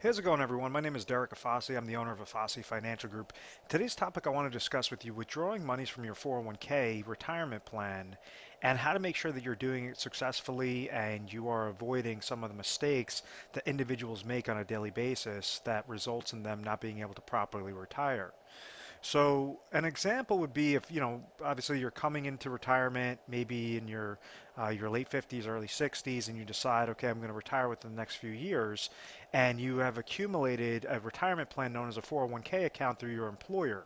How's it going, everyone? My name is Derek Afasi. I'm the owner of Afasi Financial Group. Today's topic I want to discuss with you withdrawing monies from your 401k retirement plan and how to make sure that you're doing it successfully and you are avoiding some of the mistakes that individuals make on a daily basis that results in them not being able to properly retire. So an example would be if, obviously you're coming into retirement, maybe in your late 50s, early 60s, and you decide, okay, I'm going to retire within the next few years, and you have accumulated a retirement plan known as a 401k account through your employer.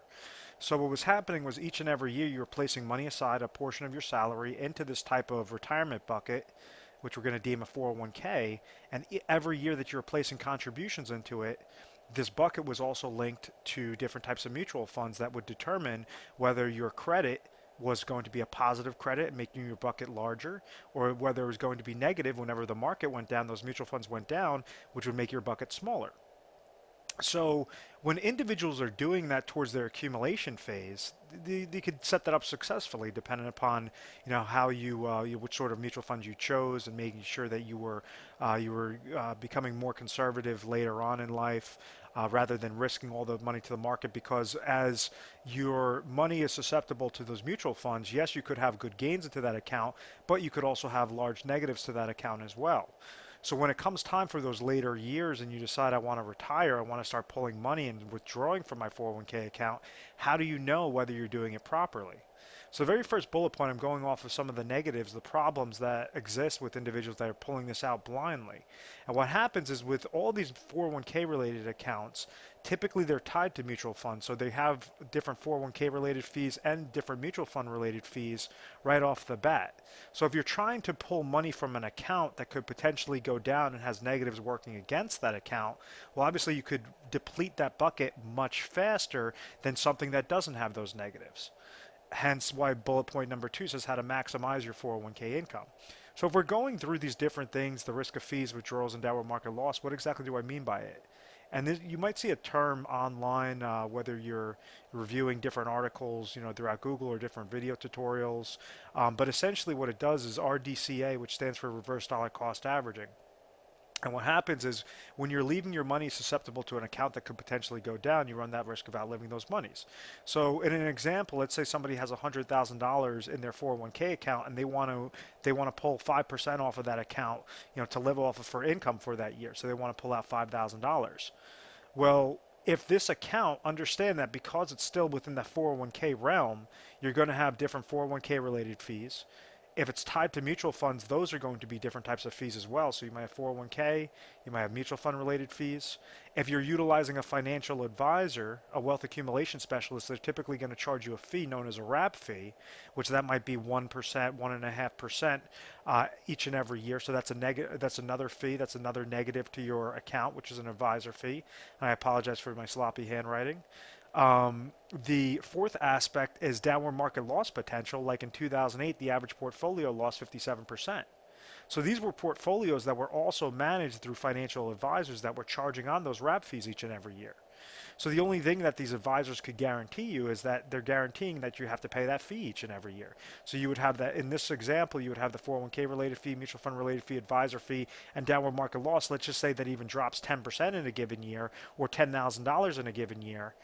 So what was happening was each and every year you were placing money aside, a portion of your salary, into this type of retirement bucket, which we're going to deem a 401k, and every year that you're placing contributions into it, this bucket was also linked to different types of mutual funds that would determine whether your credit was going to be a positive credit, making your bucket larger, or whether it was going to be negative whenever the market went down, those mutual funds went down, which would make your bucket smaller. So when individuals are doing that towards their accumulation phase, they could set that up successfully, depending upon how which sort of mutual funds you chose, and making sure that you were becoming more conservative later on in life, rather than risking all the money to the market. Because as your money is susceptible to those mutual funds, yes, you could have good gains into that account, but you could also have large negatives to that account as well. So when it comes time for those later years and you decide I want to retire, I want to start pulling money and withdrawing from my 401k account, how do you know whether you're doing it properly? So the very first bullet point, I'm going off of some of the negatives, the problems that exist with individuals that are pulling this out blindly. And what happens is with all these 401k related accounts, typically they're tied to mutual funds. So they have different 401k related fees and different mutual fund related fees right off the bat. So if you're trying to pull money from an account that could potentially go down and has negatives working against that account, well, obviously you could deplete that bucket much faster than something that doesn't have those negatives. Hence why bullet point number 2 says how to maximize your 401k income. So if we're going through these different things, the risk of fees, withdrawals, and downward market loss, what exactly do I mean by it? And this, you might see a term online, whether you're reviewing different articles, throughout Google or different video tutorials. But essentially what it does is RDCA, which stands for reverse dollar cost averaging. And what happens is when you're leaving your money susceptible to an account that could potentially go down, you run that risk of outliving those monies. So in an example, let's say somebody has $100,000 in their 401k account and they want to pull 5% off of that account, to live off of for income for that year. So they want to pull out $5,000. Well, if this account, understand that because it's still within the 401k realm, you're going to have different 401k related fees. If it's tied to mutual funds, those are going to be different types of fees as well. So you might have 401k, you might have mutual fund related fees. If you're utilizing a financial advisor, a wealth accumulation specialist, they're typically going to charge you a fee known as a wrap fee, which that might be 1%, 1.5% each and every year. So that's that's another fee. That's another negative to your account, which is an advisor fee. And I apologize for my sloppy handwriting. The fourth aspect is downward market loss potential. Like in 2008, the average portfolio lost 57%. So these were portfolios that were also managed through financial advisors that were charging on those wrap fees each and every year. So the only thing that these advisors could guarantee you is that they're guaranteeing that you have to pay that fee each and every year. So you would have that, in this example, you would have the 401k related fee, mutual fund related fee, advisor fee, and downward market loss. Let's just say that even drops 10% in a given year or $10,000 in a given year.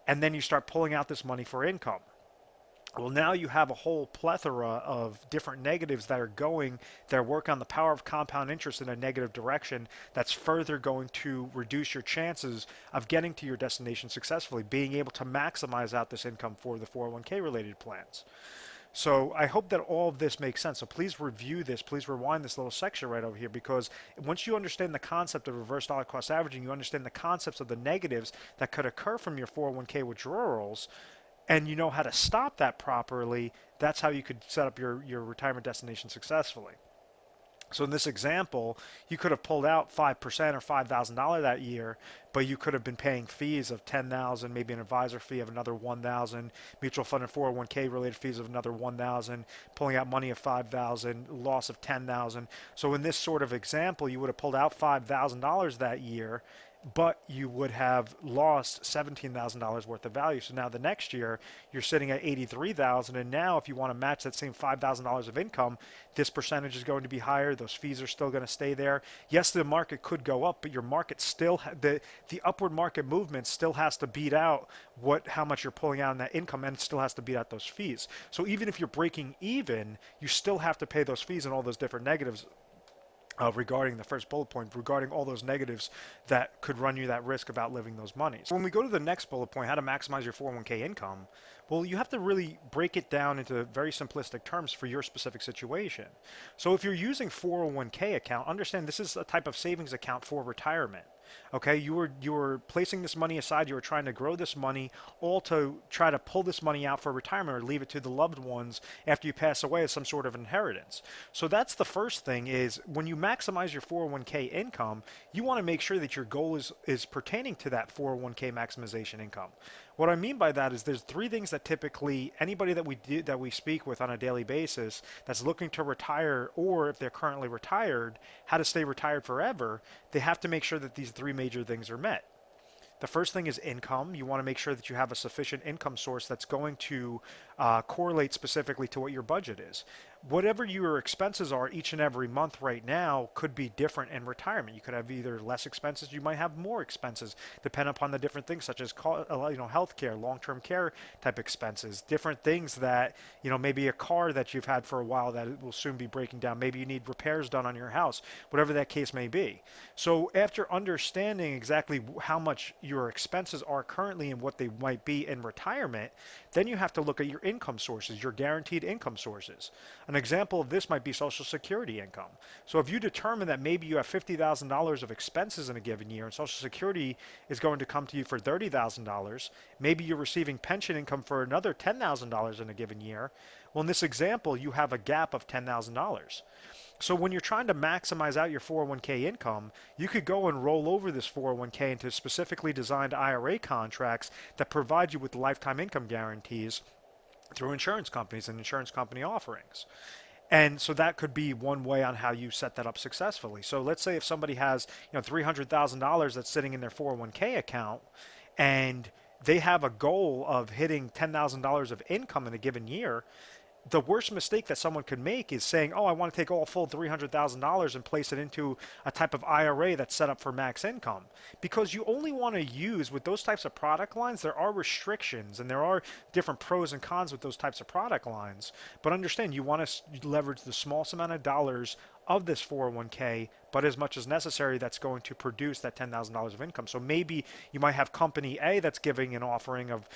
And then you start pulling out this money for income. Well, now you have a whole plethora of different negatives that work on the power of compound interest in a negative direction. That's further going to reduce your chances of getting to your destination successfully, being able to maximize out this income for the 401k related plans. So I hope that all of this makes sense. So please review this. Please rewind this little section right over here, because once you understand the concept of reverse dollar cost averaging, you understand the concepts of the negatives that could occur from your 401k withdrawals, and you know how to stop that properly. That's how you could set up your retirement destination successfully. So in this example, you could have pulled out 5% or $5,000 that year, but you could have been paying fees of 10,000, maybe an advisor fee of another 1,000, mutual fund and 401k related fees of another 1,000, pulling out money of 5,000, loss of 10,000. So in this sort of example, you would have pulled out $5,000 that year, but you would have lost $17,000 worth of value. So now the next year you're sitting at 83,000, and now if you want to match that same $5,000 of income, this percentage is going to be higher. Those fees are still going to stay there. Yes, the market could go up, but your market still the upward market movement still has to beat out how much you're pulling out in that income, and it still has to beat out those fees. So even if you're breaking even, you still have to pay those fees and all those different negatives. Regarding the first bullet point, regarding all those negatives that could run you that risk of outliving those monies. When we go to the next bullet point, how to maximize your 401k income, well, you have to really break it down into very simplistic terms for your specific situation. So if you're using 401k account, understand this is a type of savings account for retirement. Okay, you were placing this money aside, you were trying to grow this money, all to try to pull this money out for retirement or leave it to the loved ones after you pass away as some sort of inheritance. So that's the first thing, is when you maximize your 401k income, you want to make sure that your goal is pertaining to that 401k maximization income. What I mean by that is there's three things that typically anybody that we speak with on a daily basis that's looking to retire, or if they're currently retired, how to stay retired forever, they have to make sure that these three major things are met. The first thing is income. You want to make sure that you have a sufficient income source that's going to correlate specifically to what your budget is. Whatever your expenses are each and every month right now could be different in retirement. You could have either less expenses, you might have more expenses, depending upon the different things such as healthcare, long-term care type expenses, different things that, maybe a car that you've had for a while that it will soon be breaking down. Maybe you need repairs done on your house, whatever that case may be. So after understanding exactly how much your expenses are currently and what they might be in retirement, then you have to look at your income sources, your guaranteed income sources. An example of this might be Social Security income. So if you determine that maybe you have $50,000 of expenses in a given year and Social Security is going to come to you for $30,000, maybe you're receiving pension income for another $10,000 in a given year. Well, in this example, you have a gap of $10,000. So when you're trying to maximize out your 401k income, you could go and roll over this 401k into specifically designed IRA contracts that provide you with lifetime income guarantees through insurance companies and insurance company offerings. And so that could be one way on how you set that up successfully. So let's say if somebody has $300,000 that's sitting in their 401k account, and they have a goal of hitting $10,000 of income in a given year, the worst mistake that someone could make is saying, oh, I want to take all full $300,000 and place it into a type of IRA that's set up for max income. Because you only want to use, with those types of product lines, there are restrictions and there are different pros and cons with those types of product lines. But understand, you want to leverage the smallest amount of dollars of this 401k, but as much as necessary that's going to produce that $10,000 of income. So maybe you might have company A that's giving an offering of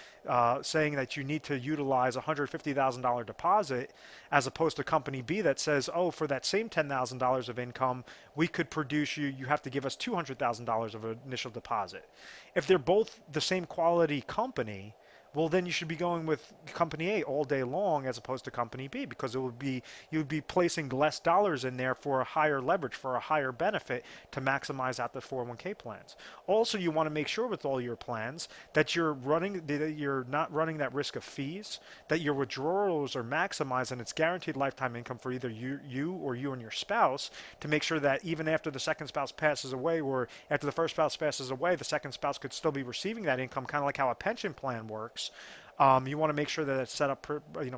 saying that you need to utilize a $150,000 deposit, as opposed to company B that says, oh, for that same $10,000 of income, we could produce you have to give us $200,000 of an initial deposit. If they're both the same quality company, well, then you should be going with company A all day long as opposed to company B, because you would be placing less dollars in there for a higher leverage, for a higher benefit to maximize out the 401k plans. Also, you want to make sure with all your plans that you're not running that risk of fees, that your withdrawals are maximized and it's guaranteed lifetime income for either you or you and your spouse, to make sure that even after the second spouse passes away, or after the first spouse passes away, the second spouse could still be receiving that income, kind of like how a pension plan works. You want to make sure that it's set up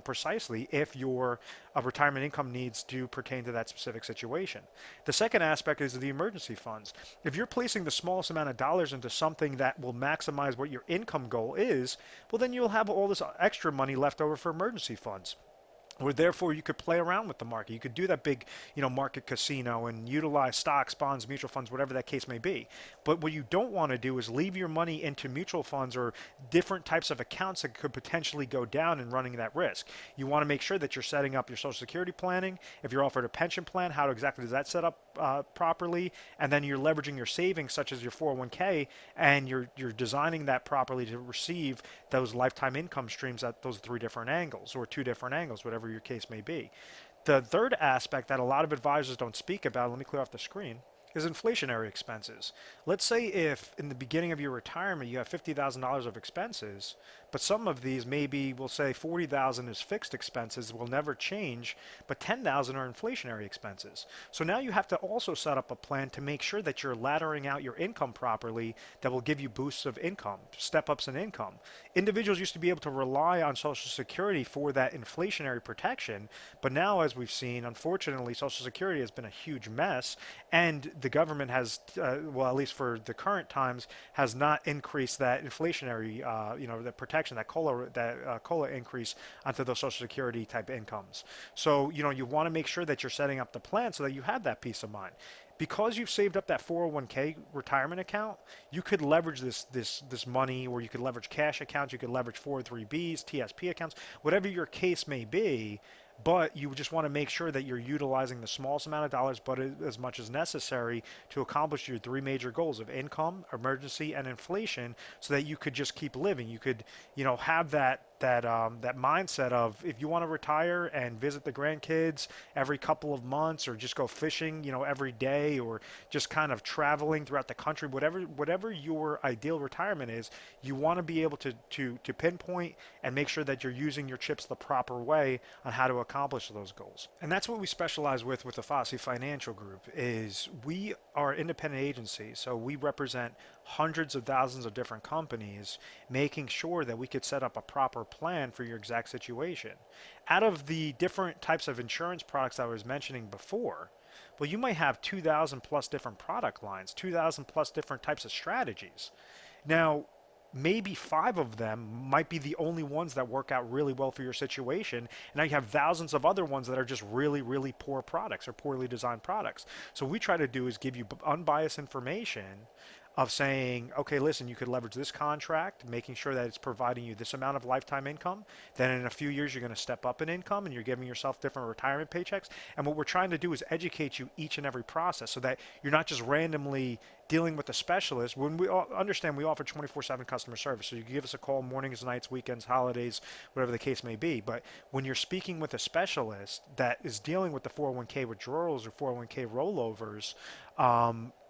precisely if your retirement income needs do pertain to that specific situation. The second aspect is the emergency funds. If you're placing the smallest amount of dollars into something that will maximize what your income goal is, well, then you'll have all this extra money left over for emergency funds, where therefore you could play around with the market. You could do that big, market casino and utilize stocks, bonds, mutual funds, whatever that case may be. But what you don't want to do is leave your money into mutual funds or different types of accounts that could potentially go down and running that risk. You want to make sure that you're setting up your Social Security planning. If you're offered a pension plan, how exactly does that set up properly? And then you're leveraging your savings, such as your 401k, and you're designing that properly to receive those lifetime income streams at those three different angles, or two different angles, whatever your case may be. The third aspect that a lot of advisors don't speak about, let me clear off the screen, is inflationary expenses. Let's say if in the beginning of your retirement you have $50,000 of expenses, but some of these maybe we'll say 40,000 is fixed expenses, will never change, but 10,000 are inflationary expenses. So now you have to also set up a plan to make sure that you're laddering out your income properly that will give you boosts of income, step ups in income. Individuals used to be able to rely on Social Security for that inflationary protection, but now as we've seen, unfortunately, Social Security has been a huge mess, and the government has, well, at least for the current times, has not increased that inflationary, the protection, that COLA increase onto those Social Security type incomes. So, you want to make sure that you're setting up the plan so that you have that peace of mind. Because you've saved up that 401k retirement account, you could leverage this money, or you could leverage cash accounts, you could leverage 403bs, TSP accounts, whatever your case may be. But you just want to make sure that you're utilizing the smallest amount of dollars, but as much as necessary to accomplish your three major goals of income, emergency, and inflation, so that you could just keep living. You could, have that mindset of, if you want to retire and visit the grandkids every couple of months, or just go fishing, every day, or just kind of traveling throughout the country, whatever your ideal retirement is, you want to be able to pinpoint and make sure that you're using your chips the proper way on how to accomplish those goals. And that's what we specialize with the Fosse Financial Group. Is we are an independent agency, so we represent hundreds of thousands of different companies, making sure that we could set up a proper plan for your exact situation. Out of the different types of insurance products I was mentioning before, well, you might have 2,000 plus different product lines, 2,000 plus different types of strategies. Now, maybe 5 of them might be the only ones that work out really well for your situation. And now you have thousands of other ones that are just really, really poor products or poorly designed products. So what we try to do is give you unbiased information of saying, okay, listen, you could leverage this contract, making sure that it's providing you this amount of lifetime income. Then in a few years, you're going to step up in income, and you're giving yourself different retirement paychecks. And what we're trying to do is educate you each and every process, so that you're not just randomly dealing with a specialist. When we understand, we offer 24/7 customer service. So you can give us a call mornings, nights, weekends, holidays, whatever the case may be. But when you're speaking with a specialist that is dealing with the 401k withdrawals or 401k rollovers,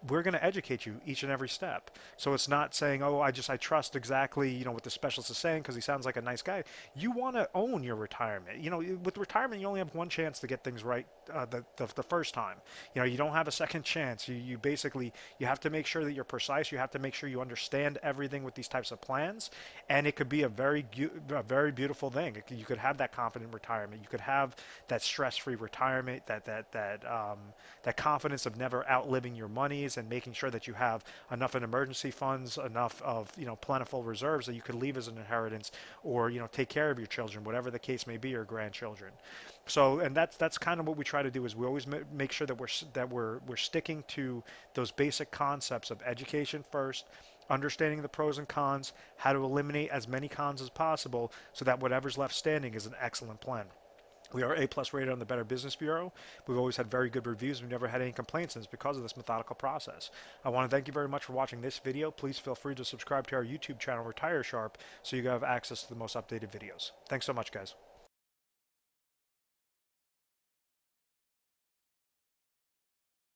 we're going to educate you each and every step. So it's not saying, oh, I trust exactly, what the specialist is saying because he sounds like a nice guy. You want to own your retirement. With retirement, you only have one chance to get things right the first time. You don't have a second chance. You basically, you have to make sure that you're precise. You have to make sure you understand everything with these types of plans. And it could be a very beautiful thing. You could have that confident retirement. You could have that stress-free retirement, that confidence of never outliving your monies, and making sure that you have enough in emergency funds, enough of plentiful reserves that you could leave as an inheritance, or take care of your children, whatever the case may be, or grandchildren. So, and that's kind of what we try to do, is we always make sure that we're sticking to those basic concepts of education first, understanding the pros and cons, how to eliminate as many cons as possible, so that whatever's left standing is an excellent plan. We are A+ rated on the Better Business Bureau. We've always had very good reviews. We've never had any complaints, and it's because of this methodical process. I want to thank you very much for watching this video. Please feel free to subscribe to our YouTube channel, Retire Sharp, so you have access to the most updated videos. Thanks so much, guys.